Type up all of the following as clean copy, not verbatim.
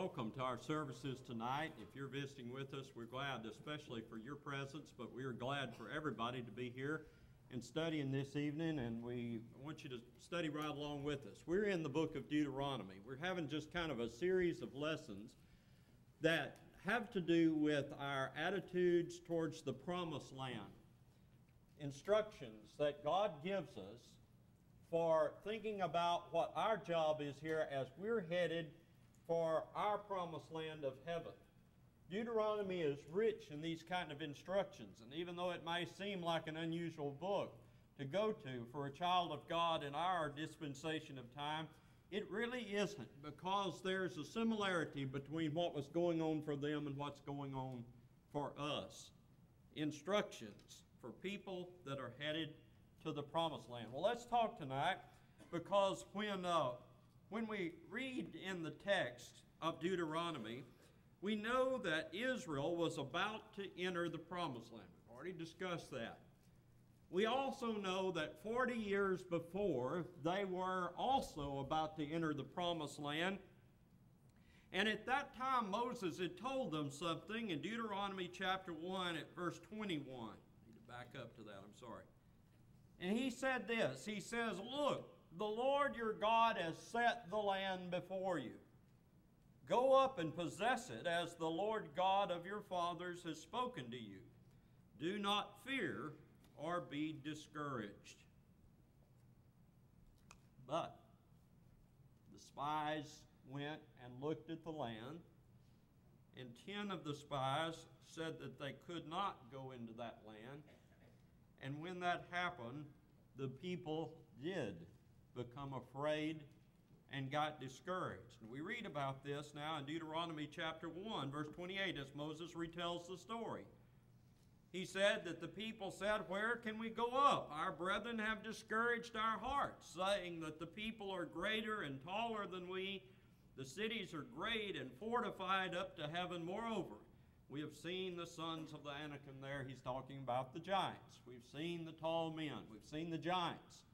welcome to our services tonight. If you're visiting with us, we're glad, especially for your presence, but we're glad for everybody to be here and studying this evening, and we want you to study right along with us. We're in the book of Deuteronomy. We're having just kind of a series of lessons that have to do with our attitudes towards the promised land. Instructions that God gives us for thinking about what our job is here as we're headed for our promised land of heaven. Deuteronomy is rich in these kind of instructions, and even though it may seem like an unusual book to go to for a child of God in our dispensation of time, it really isn't, because there's a similarity between what was going on for them and what's going on for us. Instructions for people that are headed to the promised land. Well, let's talk tonight, because when we read in the text of Deuteronomy, we know that Israel was about to enter the promised land. We've already discussed that. We also know that 40 years before, they were also about to enter the promised land. And at that time, Moses had told them something in Deuteronomy chapter 1 at verse 21. I need to back up to that, I'm sorry. And he said this, he says, "Look, the Lord your God has set the land before you. Go up and possess it as the Lord God of your fathers has spoken to you. Do not fear or be discouraged." But the spies went and looked at the land, and 10 of the spies said that they could not go into that land. And when that happened, the people did become afraid and got discouraged. And we read about this now in Deuteronomy chapter 1, verse 28, as Moses retells the story. He said that the people said, "Where can we go up? Our brethren have discouraged our hearts, saying that the people are greater and taller than we. The cities are great and fortified up to heaven. Moreover, we have seen the sons of the Anakim," there he's talking about the giants. "We've seen the tall men. We've seen the giants.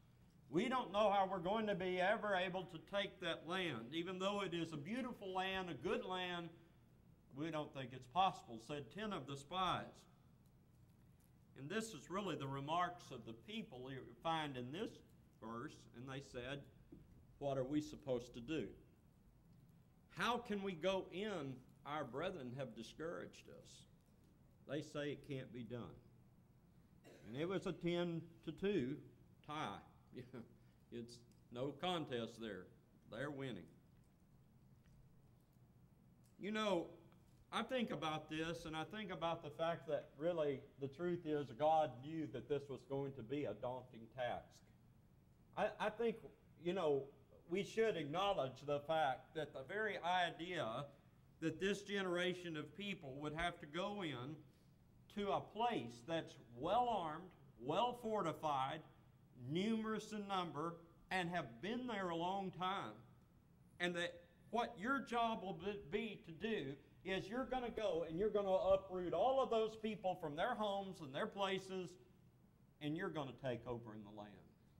We don't know how we're going to be ever able to take that land. Even though it is a beautiful land, a good land, we don't think it's possible," said 10 of the spies. And this is really the remarks of the people you find in this verse. And they said, "What are we supposed to do? How can we go in? Our brethren have discouraged us. They say it can't be done." And it was a 10-2 tie. It's no contest there. They're winning. You know, I think about this, and I think about the fact that really the truth is God knew that this was going to be a daunting task. I think, you know, we should acknowledge the fact that the very idea that this generation of people would have to go in to a place that's well-armed, well-fortified, numerous in number, and have been there a long time, and that what your job will be to do is you're going to go and you're going to uproot all of those people from their homes and their places, and you're going to take over in the land.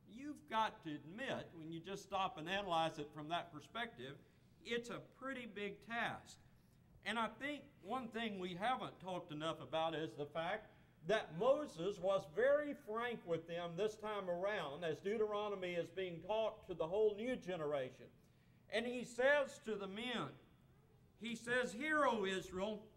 You've got to admit, when you just stop and analyze it from that perspective, it's a pretty big task. And I think one thing we haven't talked enough about is the fact that Moses was very frank with them this time around as Deuteronomy is being taught to the whole new generation. And he says to the men, he says, "Hear, O Israel,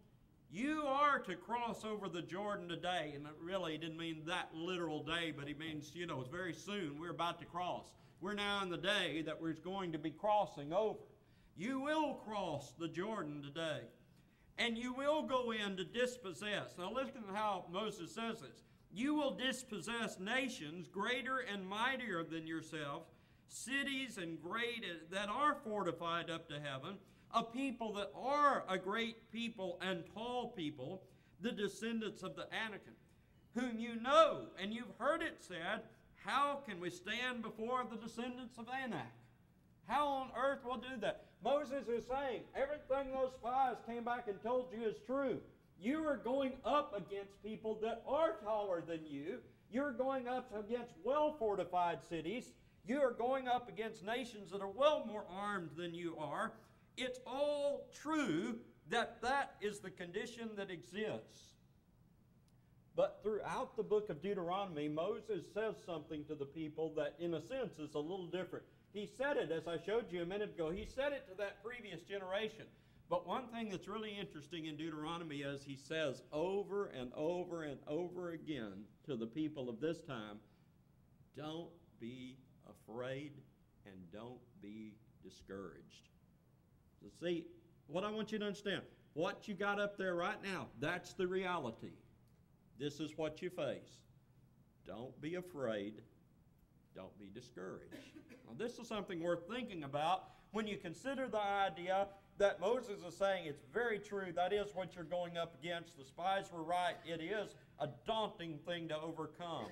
you are to cross over the Jordan today." And it really didn't mean that literal day, but he means, you know, it's very soon. We're about to cross. We're now in the day that we're going to be crossing over. You will cross the Jordan today, and you will go in to dispossess. Now listen to how Moses says this. "You will dispossess nations greater and mightier than yourself, cities and great that are fortified up to heaven, a people that are a great people and tall people, the descendants of the Anakim, whom you know, and you've heard it said, how can we stand before the descendants of Anak?" How on earth will do that? Moses is saying, everything those spies came back and told you is true. You are going up against people that are taller than you. You're going up against well-fortified cities. You are going up against nations that are well more armed than you are. It's all true that that is the condition that exists. But throughout the book of Deuteronomy, Moses says something to the people that, in a sense, is a little different. He said it, as I showed you a minute ago, he said it to that previous generation. But one thing that's really interesting in Deuteronomy is he says over and over and over again to the people of this time, don't be afraid and don't be discouraged. So see, what I want you to understand, what you got up there right now, that's the reality. This is what you face. Don't be afraid. Don't be discouraged. Now, this is something worth thinking about when you consider the idea that Moses is saying it's very true. That is what you're going up against. The spies were right. It is a daunting thing to overcome.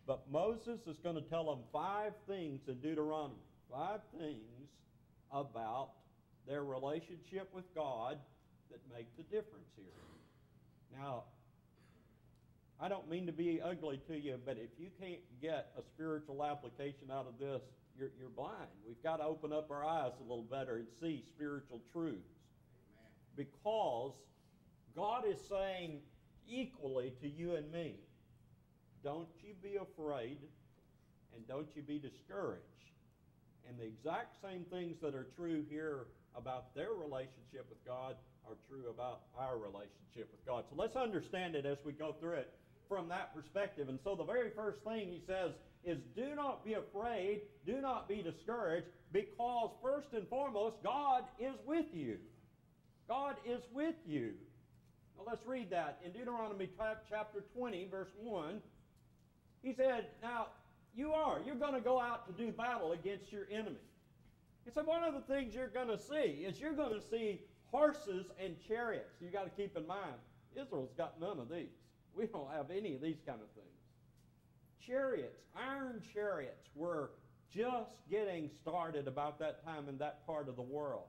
But Moses is going to tell them 5 things in Deuteronomy. 5 things about their relationship with God that make the difference here. Now, I don't mean to be ugly to you, but if you can't get a spiritual application out of this, you're blind. We've got to open up our eyes a little better and see spiritual truths. Amen. Because God is saying equally to you and me, don't you be afraid and don't you be discouraged. And the exact same things that are true here about their relationship with God are true about our relationship with God. So let's understand it as we go through it from that perspective. And so the very first thing he says is, do not be afraid, do not be discouraged, because first and foremost, God is with you. God is with you. Now let's read that. In Deuteronomy chapter 20, verse 1, he said, now you're going to go out to do battle against your enemy. He said, one of the things you're going to see is you're going to see horses and chariots. You got to keep in mind, Israel's got none of these. We don't have any of these kind of things. Chariots, iron chariots, were just getting started about that time in that part of the world.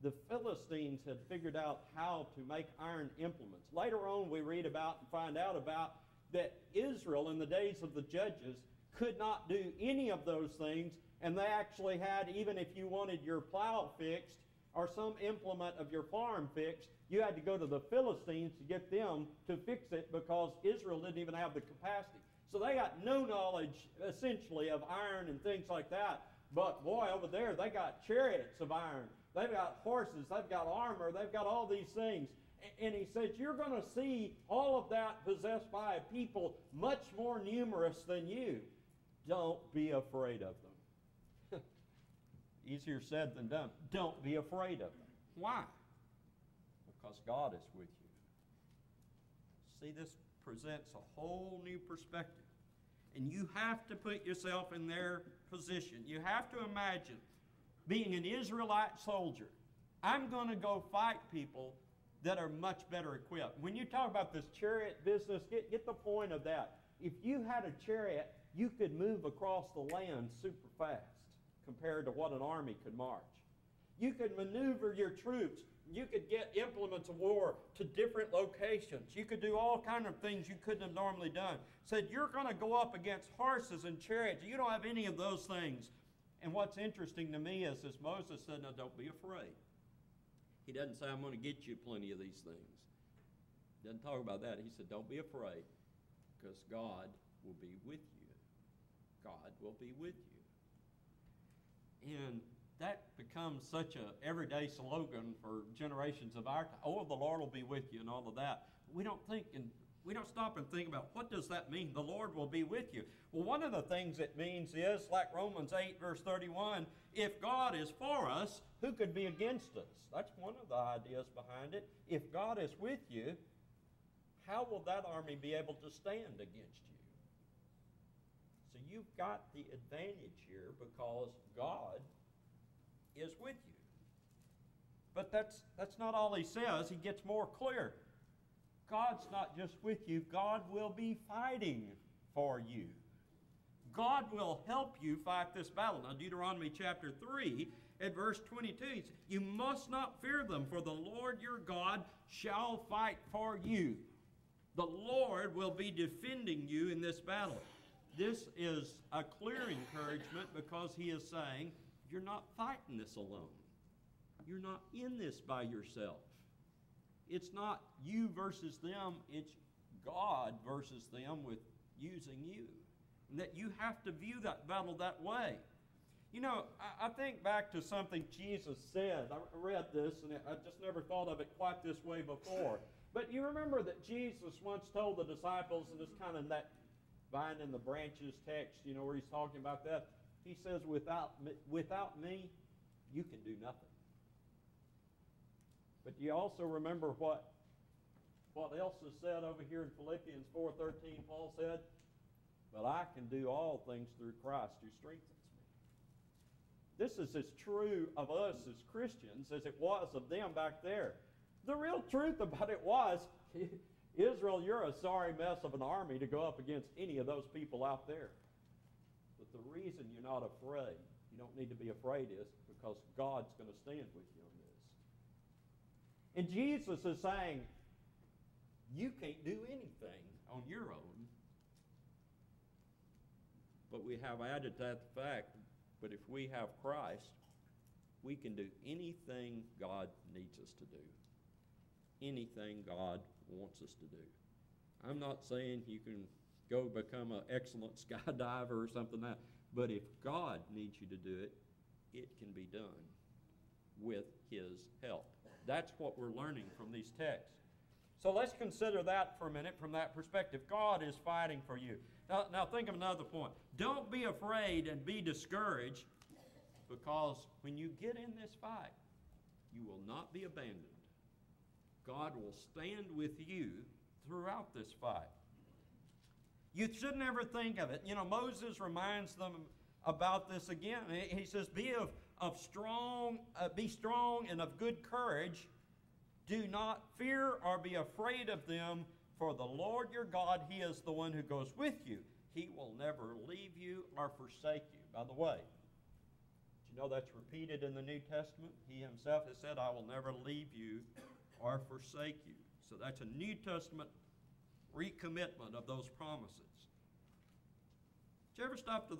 The Philistines had figured out how to make iron implements. Later on, we read about and find out about that Israel in the days of the judges could not do any of those things, and they actually had, even if you wanted your plow fixed or some implement of your farm fixed, you had to go to the Philistines to get them to fix it because Israel didn't even have the capacity. So they got no knowledge, essentially, of iron and things like that. But boy, over there, they got chariots of iron. They've got horses. They've got armor. They've got all these things. And he says, you're going to see all of that possessed by a people much more numerous than you. Don't be afraid of them. Easier said than done. Don't be afraid of them. Why? Because God is with you. See, this presents a whole new perspective. And you have to put yourself in their position. You have to imagine being an Israelite soldier. I'm going to go fight people that are much better equipped. When you talk about this chariot business, get the point of that. If you had a chariot, you could move across the land super fast compared to what an army could march. You could maneuver your troops. You could get implements of war to different locations. You could do all kinds of things you couldn't have normally done. Said, you're going to go up against horses and chariots. You don't have any of those things. And what's interesting to me is Moses said, now don't be afraid. He doesn't say, I'm going to get you plenty of these things. He doesn't talk about that. He said, don't be afraid, because God will be with you. God will be with you. And that becomes such an everyday slogan for generations of our time. Oh, the Lord will be with you and all of that. We don't stop and think about, what does that mean? The Lord will be with you. Well, one of the things it means is, like Romans 8, verse 31, if God is for us, who could be against us? That's one of the ideas behind it. If God is with you, how will that army be able to stand against you? So you've got the advantage here because God is with you. But that's not all he says. He gets more clear. God's not just with you. God will be fighting for you. God will help you fight this battle. Now, Deuteronomy chapter 3 at verse 22, he says, you must not fear them, for the Lord your God shall fight for you. The Lord will be defending you in this battle. This is a clear encouragement because he is saying, you're not fighting this alone. you're not in this by yourself. It's not you versus them, it's God versus them with using you. And that you have to view that battle that way. You know, I think back to something Jesus said. I read this, and I just never thought of it quite this way before. But you remember that Jesus once told the disciples, and it's kind of that vine in the branches text, you know, where he's talking about that. He says, without me, you can do nothing. But you also remember what else is said over here in Philippians 4:13. Paul said, but I can do all things through Christ who strengthens me. This is as true of us as Christians as it was of them back there. The real truth about it was, Israel, you're a sorry mess of an army to go up against any of those people out there. But the reason you're not afraid, you don't need to be afraid, is because God's going to stand with you on this. And Jesus is saying, you can't do anything on your own. But we have added to that the fact, but if we have Christ, we can do anything God needs us to do. Anything God wants us to do. I'm not saying you can go become an excellent skydiver or something like that, but if God needs you to do it, it can be done with His help. That's what we're learning from these texts. So let's consider that for a minute from that perspective. God is fighting for you. Now think of another point. Don't be afraid and be discouraged, because when you get in this fight, you will not be abandoned. God will stand with you throughout this fight. You should never think of it. You know, Moses reminds them about this again. He says, be strong and of good courage. Do not fear or be afraid of them, for the Lord your God, He is the one who goes with you. He will never leave you or forsake you. By the way, did you know that's repeated in the New Testament? He Himself has said, I will never leave you or forsake you. So that's a New Testament recommitment of those promises. Did you ever stop to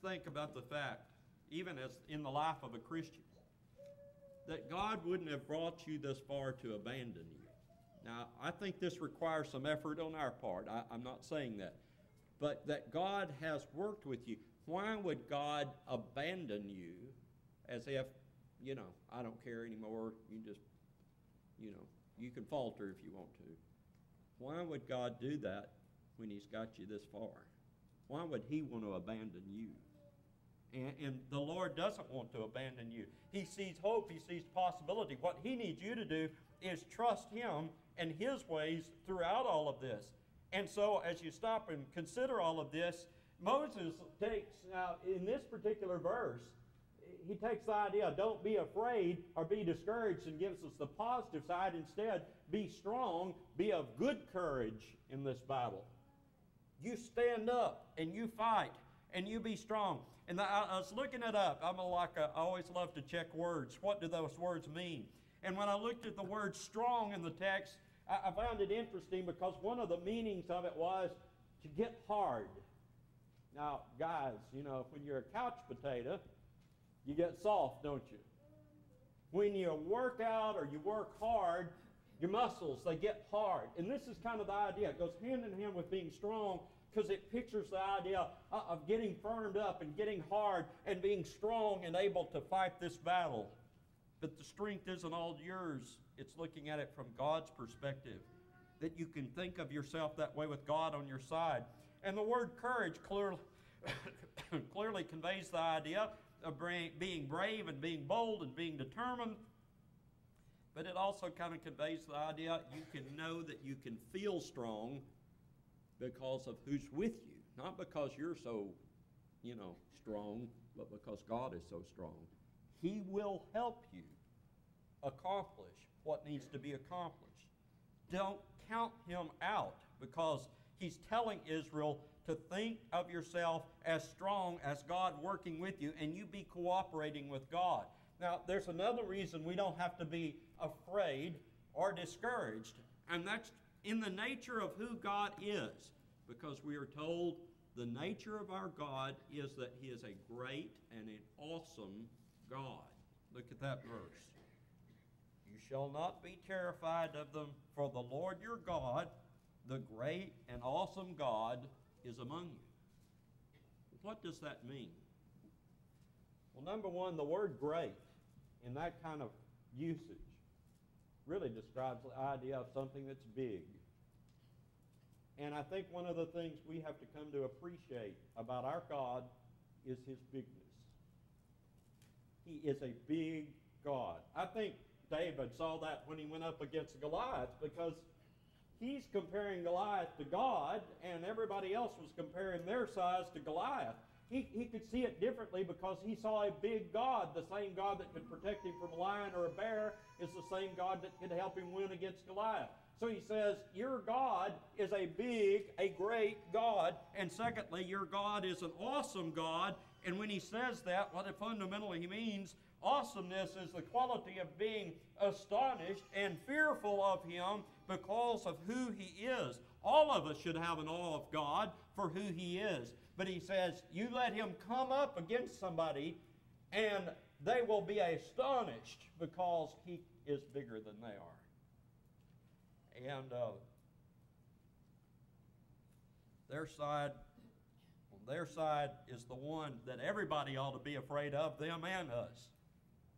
think about the fact, even as in the life of a Christian, that God wouldn't have brought you this far to abandon you? Now, I think this requires some effort on our part. I'm not saying that. But that God has worked with you. Why would God abandon you as if, you know, I don't care anymore, you just, you know, you can falter if you want to. Why would God do that when He's got you this far? Why would He want to abandon you? And the Lord doesn't want to abandon you. He sees hope. He sees possibility. What He needs you to do is trust Him and His ways throughout all of this. And so as you stop and consider all of this, Moses takes, now in this particular verse, he takes the idea, don't be afraid or be discouraged, and gives us the positive side. Instead, be strong, be of good courage in this battle. You stand up and you fight and you be strong. And I was looking it up. I always love to check words. What do those words mean? And when I looked at the word strong in the text, I found it interesting because one of the meanings of it was to get hard. Now, guys, you know, when you're a couch potato, you get soft, don't you? When you work out or you work hard, your muscles, they get hard. And this is kind of the idea. It goes hand in hand with being strong, because it pictures the idea of getting firmed up and getting hard and being strong and able to fight this battle. But the strength isn't all yours. It's looking at it from God's perspective, that you can think of yourself that way with God on your side. And the word courage clearly conveys the idea of being brave and being bold and being determined. But it also kind of conveys the idea you can know that you can feel strong because of who's with you. Not because you're so, you know, strong, but because God is so strong. He will help you accomplish what needs to be accomplished. Don't count Him out, because He's telling Israel to think of yourself as strong as God working with you, and you be cooperating with God. Now, there's another reason we don't have to be afraid or discouraged, and that's in the nature of who God is, because we are told the nature of our God is that He is a great and an awesome God. Look at that verse. You shall not be terrified of them, for the Lord your God, the great and awesome God, is among you. What does that mean? Well, number one, the word great in that kind of usage really describes the idea of something that's big. And I think one of the things we have to come to appreciate about our God is his bigness. He is a big God. I think David saw that when he went up against Goliath, because he's comparing Goliath to God, and everybody else was comparing their size to Goliath. He could see it differently because he saw a big God. The same God that could protect him from a lion or a bear is the same God that could help him win against Goliath. So he says, your God is a big, a great God. And secondly, your God is an awesome God. And when he says that, what it fundamentally means, awesomeness is the quality of being astonished and fearful of him because of who he is. All of us should have an awe of God for who he is. But he says, you let him come up against somebody and they will be astonished because he is bigger than they are. And their side is the one that everybody ought to be afraid of, them and us,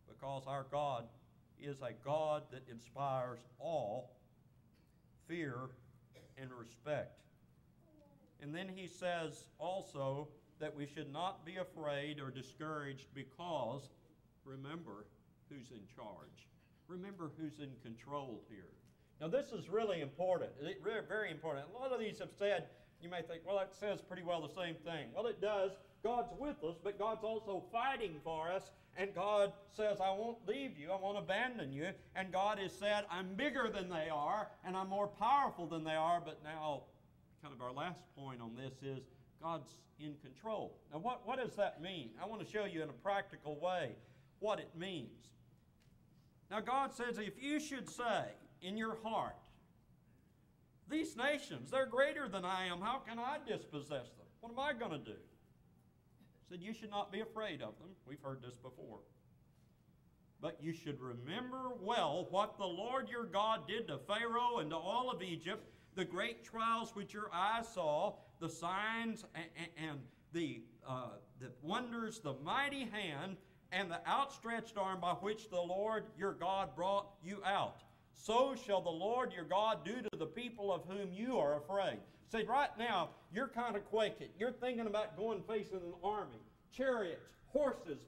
because our God is a God that inspires awe, fear, and respect. And then he says also that we should not be afraid or discouraged because, remember who's in charge. Remember who's in control here. Now this is really important, very important. A lot of these have said, you may think, well, that says pretty well the same thing. Well, it does. God's with us, but God's also fighting for us. And God says, I won't leave you, I won't abandon you. And God has said, I'm bigger than they are, and I'm more powerful than they are. But now, kind of our last point on this is, God's in control. Now, what does that mean? I want to show you in a practical way what it means. Now, God says, if you should say in your heart, these nations, they're greater than I am, how can I dispossess them? What am I going to do? He said, you should not be afraid of them. We've heard this before. But you should remember well what the Lord your God did to Pharaoh and to all of Egypt, the great trials which your eyes saw, the signs and the wonders, the mighty hand, and the outstretched arm by which the Lord your God brought you out. So shall the Lord your God do to the people of whom you are afraid. See, right now, you're kind of quaking. You're thinking about going facing an army, chariots, horses,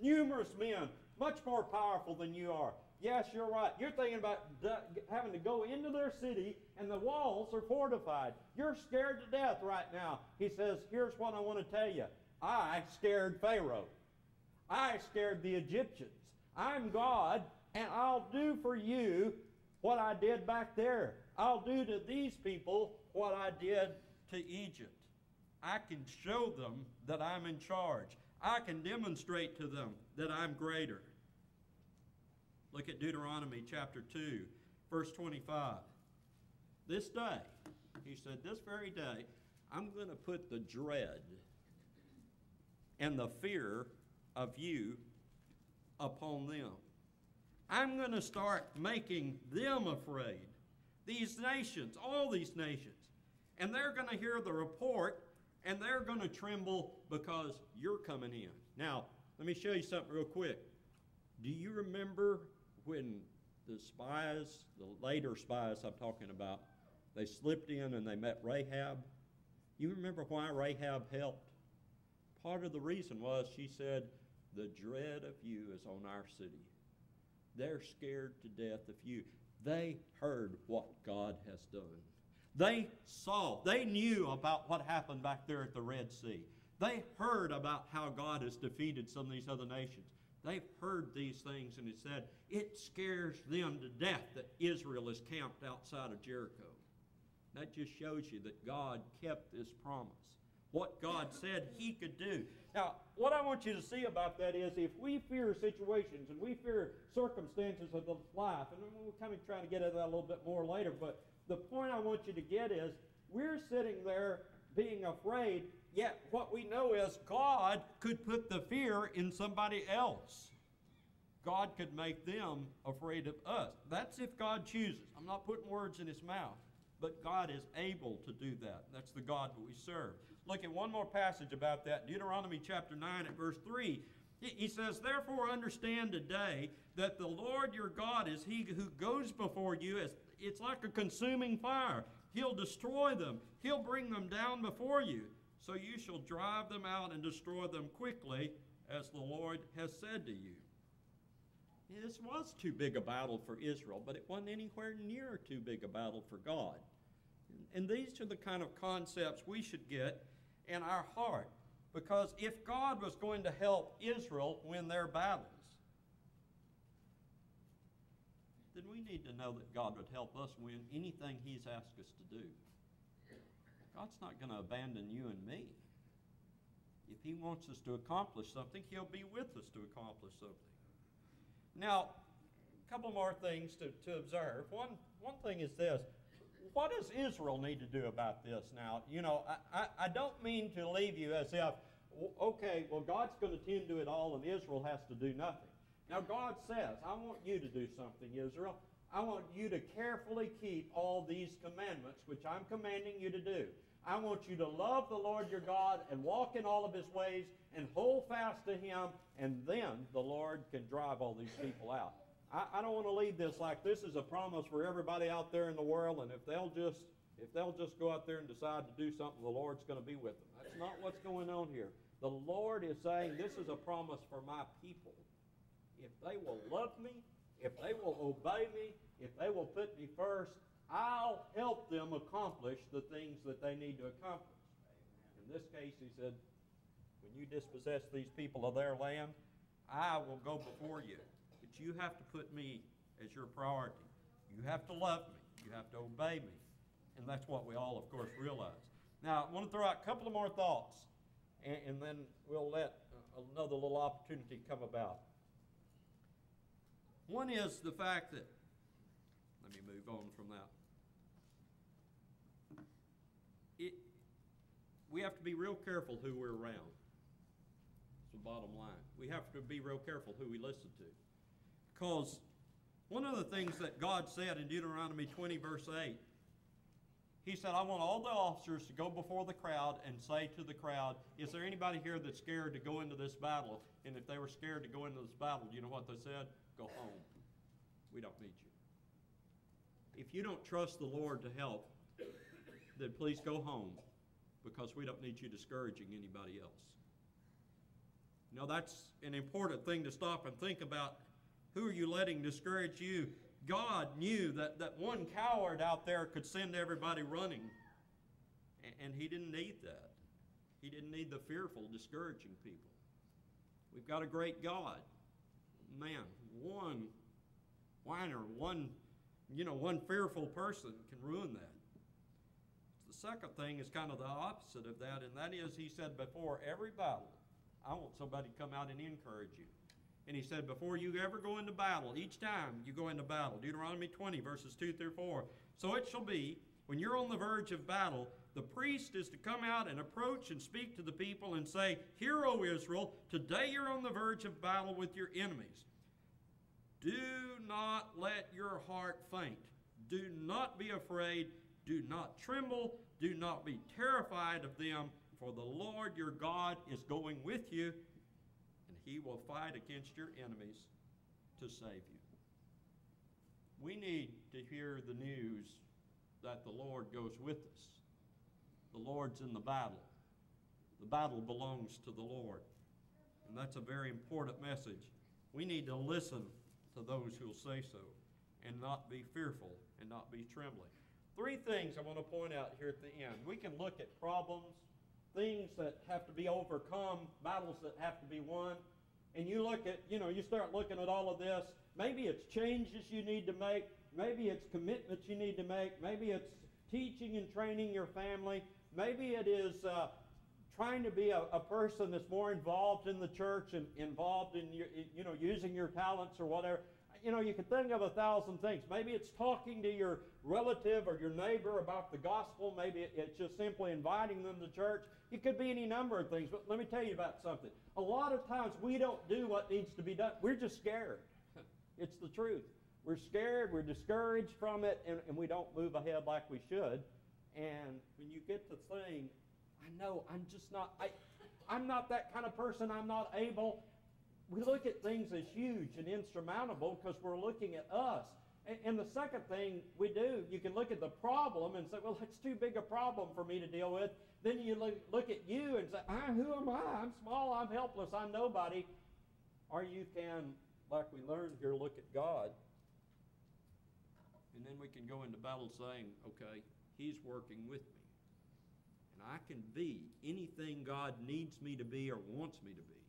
numerous men, much more powerful than you are. Yes, you're right. You're thinking about having to go into their city, and the walls are fortified. You're scared to death right now. He says, here's what I want to tell you. I scared Pharaoh. I scared the Egyptians. I'm God, and I'll do for you what I did back there. I'll do to these people what I did to Egypt. I can show them that I'm in charge. I can demonstrate to them that I'm greater. Look at Deuteronomy chapter 2, verse 25. This day, he said, this very day, I'm going to put the dread and the fear of you upon them. I'm going to start making them afraid. These nations, all these nations. And they're going to hear the report, and they're going to tremble because you're coming in. Now, let me show you something real quick. Do you remember when the spies, the later spies I'm talking about, they slipped in and they met Rahab? You remember why Rahab helped? Part of the reason was she said, the dread of you is on our city. They're scared to death of you. They heard what God has done. They saw, they knew about what happened back there at the Red Sea. They heard about how God has defeated some of these other nations. They've heard these things, and it said, it scares them to death that Israel is camped outside of Jericho. That just shows you that God kept this promise. What God said he could do. Now, what I want you to see about that is if we fear situations and we fear circumstances of this life, and we'll kind of try to get into that a little bit more later, but the point I want you to get is we're sitting there being afraid, yet what we know is God could put the fear in somebody else. God could make them afraid of us. That's if God chooses. I'm not putting words in his mouth. But God is able to do that. That's the God that we serve. Look at one more passage about that. Deuteronomy chapter 9 at verse 3. He says, "Therefore understand today that the Lord your God is he who goes before you. It's like a consuming fire. He'll destroy them. He'll bring them down before you. So you shall drive them out and destroy them quickly, as the Lord has said to you." This was too big a battle for Israel, but it wasn't anywhere near too big a battle for God. And these are the kind of concepts we should get in our heart. Because if God was going to help Israel win their battles, then we need to know that God would help us win anything he's asked us to do. God's not going to abandon you and me. If he wants us to accomplish something, he'll be with us to accomplish something. Now, a couple more things to observe. One thing is this. What does Israel need to do about this now? You know, I don't mean to leave you as if, okay, well, God's going to tend to it all and Israel has to do nothing. Now, God says, I want you to do something, Israel. I want you to carefully keep all these commandments, which I'm commanding you to do. I want you to love the Lord your God and walk in all of his ways and hold fast to him, and then the Lord can drive all these people out. I don't want to leave this like this is a promise for everybody out there in the world, and if they'll just go out there and decide to do something, the Lord's going to be with them. That's not what's going on here. The Lord is saying this is a promise for my people. If they will love me, if they will obey me, if they will put me first, I'll help them accomplish the things that they need to accomplish. In this case, he said, when you dispossess these people of their land, I will go before you. But you have to put me as your priority. You have to love me. You have to obey me. And that's what we all, of course, realize. Now, I want to throw out a couple of more thoughts, and then we'll let another little opportunity come about. One is the fact that, let me move on from that. We have to be real careful who we're around. That's the bottom line. We have to be real careful who we listen to. Because one of the things that God said in Deuteronomy 20, verse 8, he said, I want all the officers to go before the crowd and say to the crowd, is there anybody here that's scared to go into this battle? And if they were scared to go into this battle, you know what they said? Go home. We don't need you. If you don't trust the Lord to help, then please go home, because we don't need you discouraging anybody else. Now that's an important thing to stop and think about. Who are you letting discourage you? God knew that one coward out there could send everybody running, and he didn't need that. He didn't need the fearful discouraging people. We've got a great God. Man, one whiner, one fearful person can ruin that. The second thing is kind of the opposite of that, and that is, he said, before every battle, I want somebody to come out and encourage you. And he said, before you ever go into battle, each time you go into battle, Deuteronomy 20, verses 2 through 4, so it shall be, when you're on the verge of battle, the priest is to come out and approach and speak to the people and say, Hear, O Israel, today you're on the verge of battle with your enemies. Do not let your heart faint. Do not be afraid. Do not tremble. Do not be terrified of them, for the Lord your God is going with you, and he will fight against your enemies to save you. We need to hear the news that the Lord goes with us. The Lord's in the battle. The battle belongs to the Lord. And that's a very important message. We need to listen to those who will say so and not be fearful and not be trembling. Three things I want to point out here at the end. We can look at problems, things that have to be overcome, battles that have to be won. And you look at, you start looking at all of this. Maybe it's changes you need to make. Maybe it's commitments you need to make. Maybe it's teaching and training your family. Maybe it is trying to be a person that's more involved in the church and involved in using your talents or whatever. You can think of 1,000 things. Maybe it's talking to your relative or your neighbor about the gospel. Maybe it's just simply inviting them to church. It could be any number of things. But let me tell you about something. A lot of times we don't do what needs to be done. We're just scared. It's the truth. We're scared, we're discouraged from it, and we don't move ahead like we should. And when you get to saying, I know, I'm not that kind of person, I'm not able, we look at things as huge and insurmountable because we're looking at us. And the second thing we do, you can look at the problem and say, well, it's too big a problem for me to deal with. Then you look at you and say, who am I? I'm small, I'm helpless, I'm nobody. Or you can, like we learned here, look at God. And then we can go into battle saying, okay, He's working with me. And I can be anything God needs me to be or wants me to be.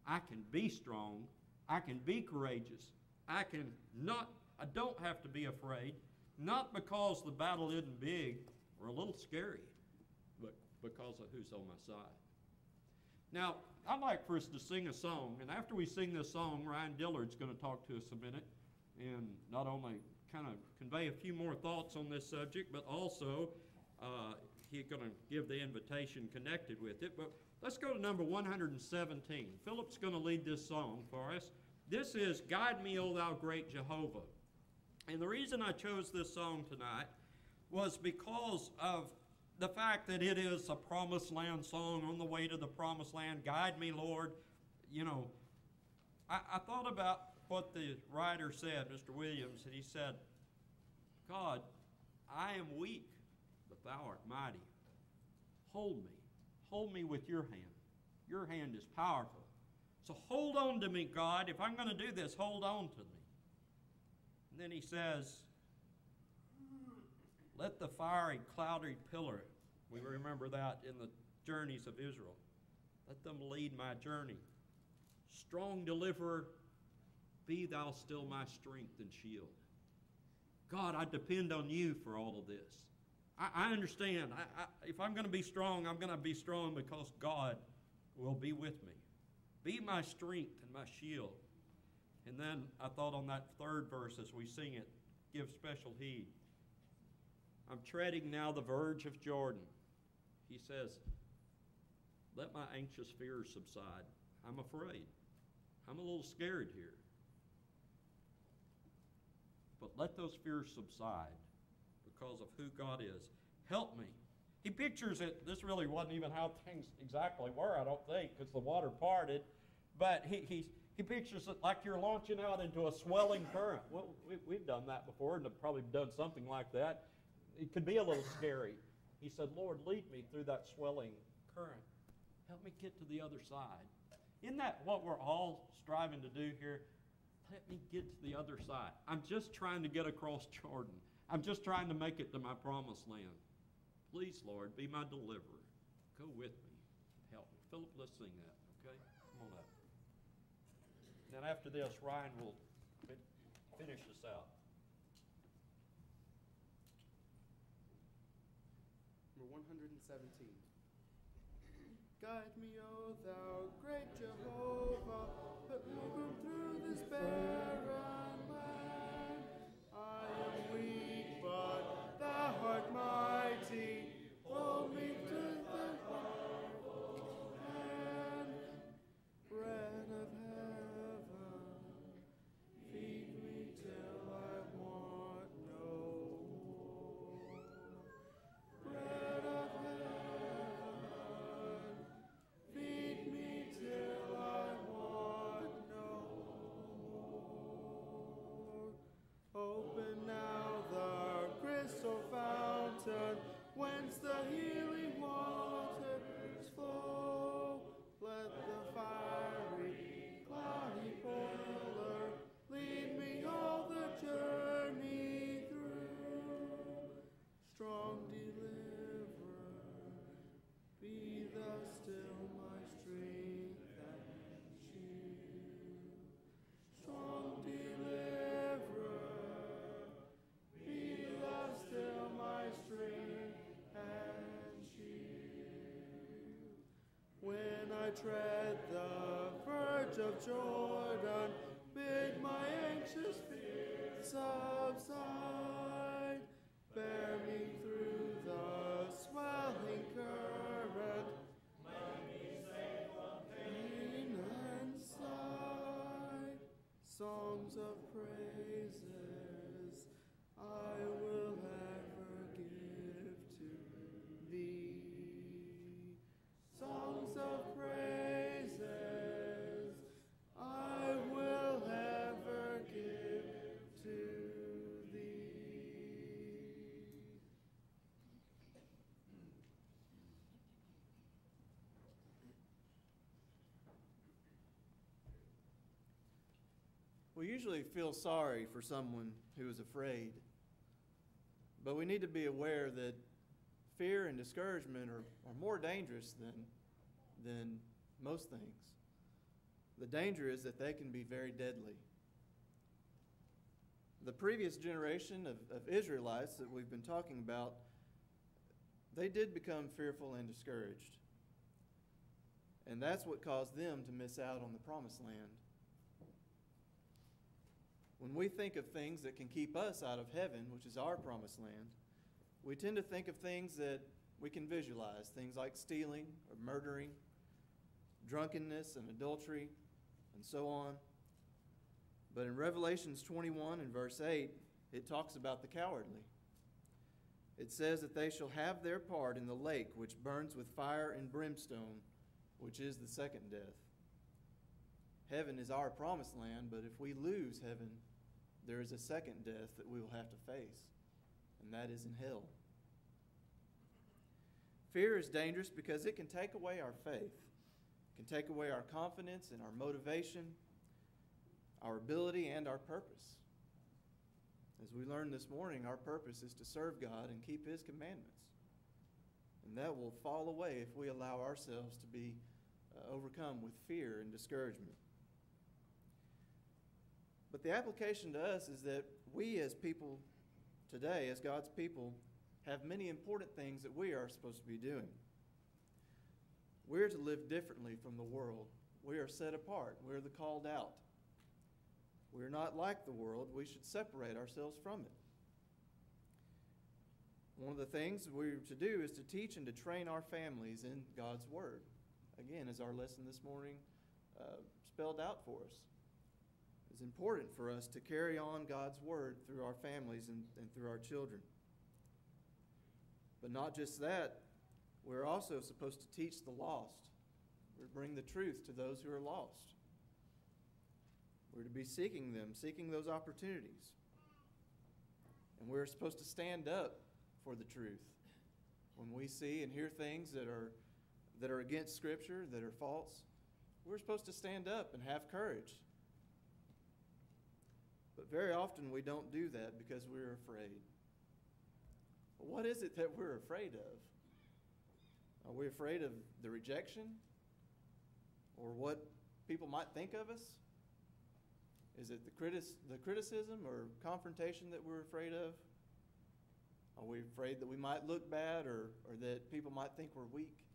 I can be strong. I can be courageous. I don't have to be afraid, not because the battle isn't big or a little scary, but because of who's on my side. Now, I'd like for us to sing a song, and after we sing this song, Ryan Dillard's going to talk to us a minute and not only kind of convey a few more thoughts on this subject, but also he's going to give the invitation connected with it. But let's go to number 117. Philip's going to lead this song for us. This is Guide Me, O Thou Great Jehovah. And the reason I chose this song tonight was because of the fact that it is a promised land song, on the way to the promised land. Guide me, Lord. You know, I thought about what the writer said, Mr. Williams, and he said, God, I am weak, but thou art mighty. Hold me with your hand. Your hand is powerful. So hold on to me, God. If I'm going to do this, hold on to me. And then he says, let the fiery, cloudy pillar, we remember that in the journeys of Israel, let them lead my journey. Strong deliverer, be thou still my strength and shield. God, I depend on you for all of this. I understand. If I'm going to be strong, I'm going to be strong because God will be with me. Be my strength and my shield. And then I thought on that third verse as we sing it, give special heed. I'm treading now the verge of Jordan. He says, let my anxious fears subside. I'm afraid. I'm a little scared here. But let those fears subside because of who God is. Help me. He pictures it. This really wasn't even how things exactly were, I don't think, because the water parted. But he pictures it like you're launching out into a swelling current. Well, we've done that before and have probably done something like that. It could be a little scary. He said, Lord, lead me through that swelling current. Help me get to the other side. Isn't that what we're all striving to do here? Let me get to the other side. I'm just trying to get across Jordan. I'm just trying to make it to my promised land. Please, Lord, be my deliverer. Go with me. Help me. Philip, let's sing that, okay? Come on up. Then after this, Ryan will finish us out. Number 117. Guide me, O thou great Jehovah, let me go through this barren land. I am weak, but thou art mighty. Hold me to the hand. Bread of heaven, feed me till I want no more. Bread of heaven, feed me till I want no more. Open now the crystal fountain, whence the healing waters flow. Let the fiery, cloudy pillar lead me all the journey through. Strong deliverer, be thou still my strength and shield. Strong deliverer, be thou still my strength and shield. When I tread the verge of Jordan, bid my anxious fears subside. Bear me through the swelling current, let me safe from pain and sight. songs of praises I will ever give to thee. Songs of praises I will ever give to thee. We usually feel sorry for someone who is afraid, but we need to be aware that fear and discouragement are more dangerous than most things. The danger is that they can be very deadly. The previous generation of Israelites that we've been talking about, they did become fearful and discouraged. And that's what caused them to miss out on the promised land. When we think of things that can keep us out of heaven, which is our promised land, we tend to think of things that we can visualize, things like stealing or murdering, drunkenness and adultery, and so on. But in Revelations 21 and verse 8, it talks about the cowardly. It says that they shall have their part in the lake which burns with fire and brimstone, which is the second death. Heaven is our promised land, but if we lose heaven, there is a second death that we will have to face, and that is in hell. Fear is dangerous because it can take away our faith. It can take away our confidence and our motivation, our ability, and our purpose. As we learned this morning, our purpose is to serve God and keep His commandments. And that will fall away if we allow ourselves to be overcome with fear and discouragement. But the application to us is that we as people today, as God's people, have many important things that we are supposed to be doing. We're to live differently from the world. We are set apart. We're the called out. We're not like the world. We should separate ourselves from it. One of the things we're to do is to teach and to train our families in God's Word. Again, as our lesson this morning spelled out for us. It's important for us to carry on God's Word through our families and through our children. But not just that, we're also supposed to teach the lost. We're to bring the truth to those who are lost. We're to be seeking them, seeking those opportunities. And we're supposed to stand up for the truth. When we see and hear things that are against Scripture, that are false, we're supposed to stand up and have courage. But very often we don't do that because we're afraid. But what is it that we're afraid of? Are we afraid of the rejection? Or what people might think of us? Is it the criticism or confrontation that we're afraid of? Are we afraid that we might look bad or that people might think we're weak?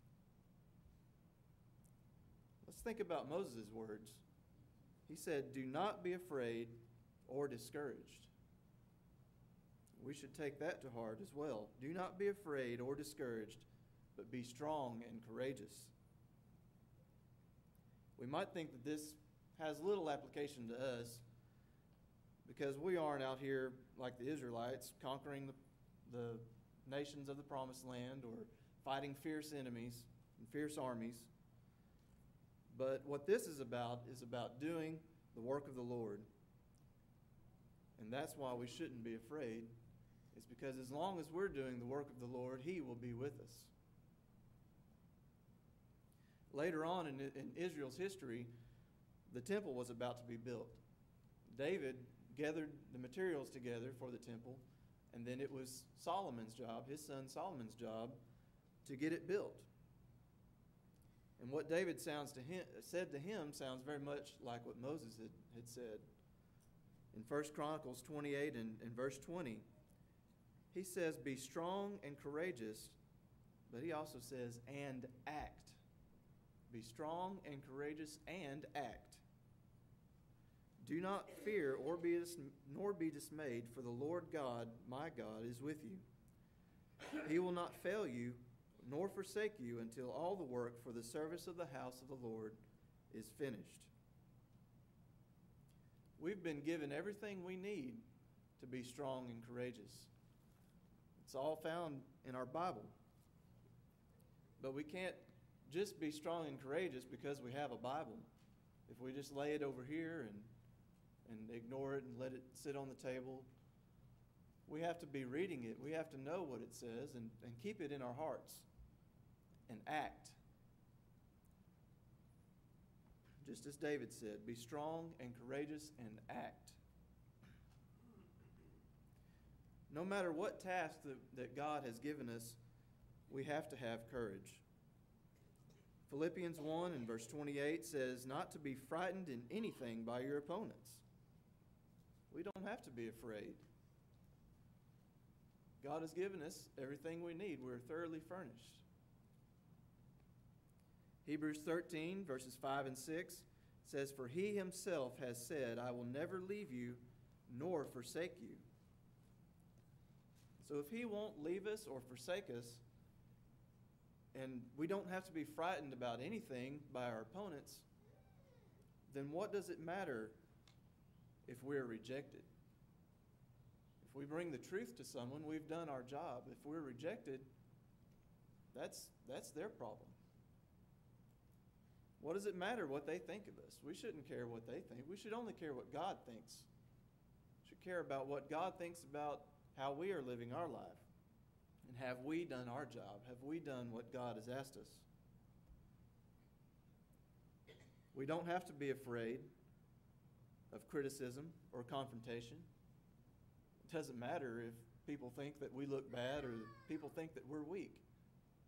Let's think about Moses' words. He said, "Do not be afraid or discouraged." We should take that to heart as well. Do not be afraid or discouraged, but be strong and courageous. We might think that this has little application to us because we aren't out here like the Israelites conquering the nations of the promised land or fighting fierce enemies and fierce armies. But what this is about doing the work of the Lord. And that's why we shouldn't be afraid. It's because as long as we're doing the work of the Lord, He will be with us. Later on in Israel's history, the temple was about to be built. David gathered the materials together for the temple, and then it was Solomon's job, his son Solomon's job, to get it built. And what David said to him sounds very much like what Moses had said. In 1 Chronicles 28 and verse 20, he says, "Be strong and courageous," but he also says, "and act." Be strong and courageous and act. Do not fear nor be dismayed, for the Lord God, my God, is with you. He will not fail you nor forsake you until all the work for the service of the house of the Lord is finished. we've been given everything we need to be strong and courageous. It's all found in our Bible. But we can't just be strong and courageous because we have a Bible. If we just lay it over here and ignore it and let it sit on the table, we have to be reading it. We have to know what it says and keep it in our hearts and act. Just as David said, be strong and courageous and act. No matter what task that God has given us, we have to have courage. Philippians 1 and verse 28 says, not to be frightened in anything by your opponents. We don't have to be afraid. God has given us everything we need. We're thoroughly furnished. Hebrews 13 verses 5 and 6 says, for he himself has said, I will never leave you nor forsake you. So if he won't leave us or forsake us, and we don't have to be frightened about anything by our opponents, then what does it matter if we're rejected? If we bring the truth to someone, we've done our job. If we're rejected, that's their problem. What does it matter what they think of us? We shouldn't care what they think. We should only care what God thinks. We should care about what God thinks about how we are living our life. And have we done our job? Have we done what God has asked us? We don't have to be afraid of criticism or confrontation. It doesn't matter if people think that we look bad or people think that we're weak,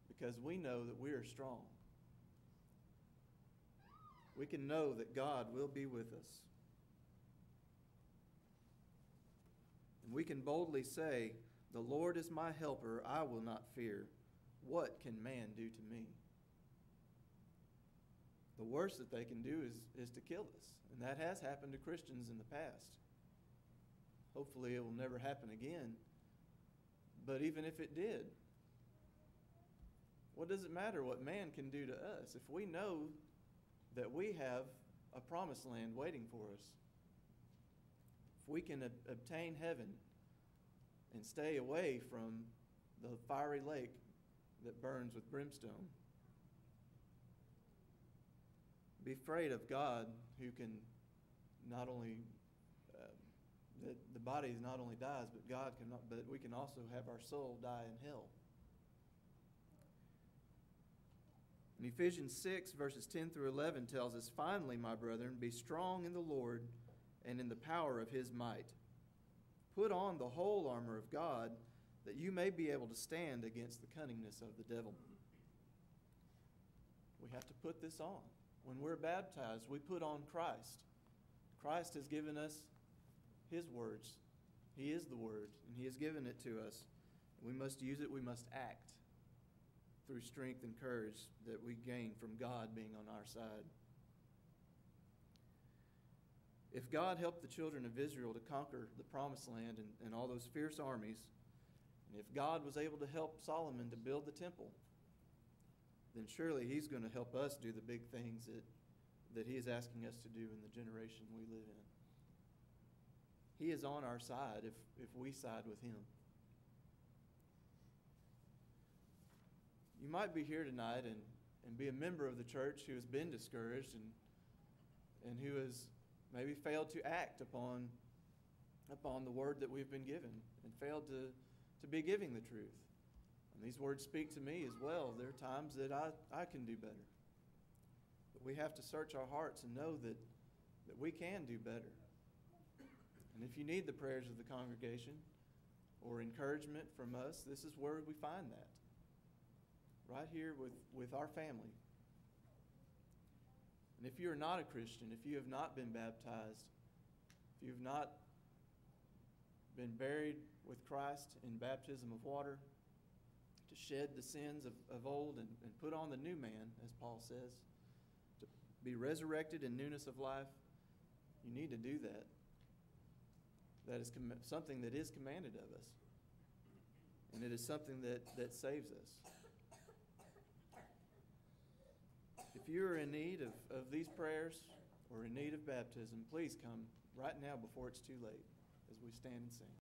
because we know that we are strong. We can know that God will be with us. And we can boldly say, the Lord is my helper, I will not fear. What can man do to me? The worst that they can do is to kill us. And that has happened to Christians in the past. Hopefully it will never happen again. But even if it did, what does it matter what man can do to us if we know that we have a promised land waiting for us? If we can obtain heaven and stay away from the fiery lake that burns with brimstone. Be afraid of God, who can not only, the body not only dies, but we can also have our soul die in hell. And Ephesians 6 verses 10 through 11 tells us, finally, my brethren, be strong in the Lord and in the power of his might. Put on the whole armor of God, that you may be able to stand against the cunningness of the devil. We have to put this on. When we're baptized, we put on Christ. Christ has given us his words. He is the Word, and he has given it to us. We must use it. We must act through strength and courage that we gain from God being on our side. If God helped the children of Israel to conquer the Promised Land and all those fierce armies, and if God was able to help Solomon to build the temple, then surely he's going to help us do the big things that he is asking us to do in the generation we live in. He is on our side if we side with him. You might be here tonight and be a member of the church who has been discouraged and who has maybe failed to act upon the word that we've been given and failed to be giving the truth. And these words speak to me as well. There are times that I can do better. But we have to search our hearts and know that we can do better. And if you need the prayers of the congregation or encouragement from us, this is where we find that. Right here with our family. And if you are not a Christian, if you have not been baptized, if you have not been buried with Christ in baptism of water, to shed the sins of old and put on the new man, as Paul says, to be resurrected in newness of life, you need to do that. That is something that is commanded of us. And it is something that saves us. If you are in need of these prayers or in need of baptism, please come right now before it's too late as we stand and sing.